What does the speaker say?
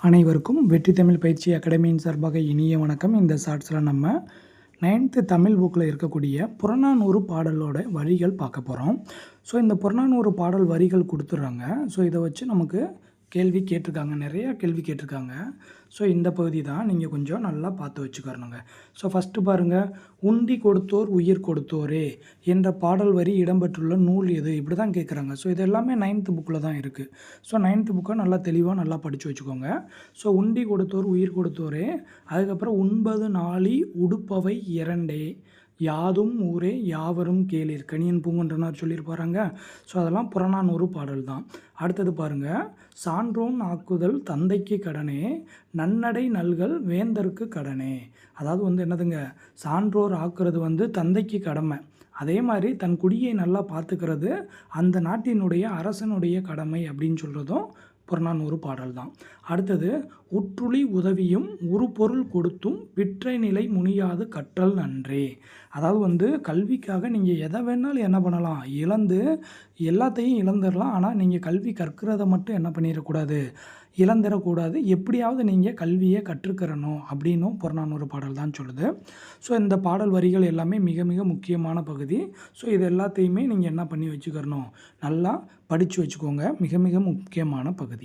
அனைவருக்கும் வெற்றி தமிழ் பயிற்சி அகாடமியின் சார்பாக இனிய வணக்கம். இந்த ஷார்ட்ஸில் நம்ம 9th தமிழ் புக்கில் இருக்கக்கூடிய புறநானூறு பாடலோட வரிகள் பார்க்க போகிறோம். ஸோ இந்த புறநானூறு பாடல் வரிகள் கொடுத்துட்றாங்க. ஸோ இதை வச்சு நமக்கு கேள்வி கேட்டிருக்காங்க, நிறையா கேள்வி கேட்டிருக்காங்க. ஸோ இந்த பகுதி தான் நீங்கள் கொஞ்சம் நல்லா பார்த்து வச்சுக்கறணுங்க. ஸோ ஃபஸ்ட்டு பாருங்கள், உண்டி கொடுத்தோர் உயிர் கொடுத்தோரே என்ற பாடல் வரி இடம்பெற்றுள்ள நூல் எது, இப்படி தான் கேட்குறாங்க. ஸோ இது எல்லாமே 9th புக்கில் தான் இருக்குது. ஸோ 9th புக்கை நல்லா தெளிவாக நல்லா படித்து வச்சுக்கோங்க. ஸோ உண்டி கொடுத்தோர் உயிர் கொடுத்தோரே, அதுக்கப்புறம் உண்பது நாளி உடுப்பவை இரண்டே யாதும் ஊரே யாவரும் கேளீர், கணியன் பூங்குன்றனார் சொல்லியிருப்பாராங்க. ஸோ அதெல்லாம் புறநானூறு பாடல் தான். அடுத்தது பாருங்கள், சான்றோன் ஆக்குதல் தந்தைக்கு கடனே நன்னடை நல்கல் வேந்தருக்கு கடனே. அதாவது என்னதுங்க, சான்றோர் ஆக்குறது தந்தைக்கு கடமை, அதே மாதிரி தன் குடியை நல்லா பார்த்துக்கிறது அந்த நாட்டினுடைய அரசனுடைய கடமை அப்படின்னு சொல்கிறதும் புறநானூறு பாடல் தான். அடுத்தது, உற்றுளி உதவியும் ஒரு பொருள் கொடுத்தும் விற்றை நிலை முனியாது கற்றல் நன்றே. அதாவது கல்விக்காக நீங்கள் எதை வேணாலும் என்ன பண்ணலாம், எல்லாத்தையும் இழந்துடலாம். ஆனால் நீங்கள் கல்வி கற்கிறத மட்டும் என்ன பண்ணிடக்கூடாது, இழந்துடக்கூடாது. எப்படியாவது நீங்கள் கல்வியை கற்றுக்கிறணும் அப்படின்னும் புறநானூறு பாடல் தான் சொல்லுது. ஸோ இந்த பாடல் வரிகள் எல்லாமே மிக மிக முக்கியமான பகுதி. ஸோ இது எல்லாத்தையுமே நீங்கள் என்ன பண்ணி வச்சுக்கிறணும், நல்லா படித்து வச்சுக்கோங்க. மிக மிக முக்கியமான பகுதி.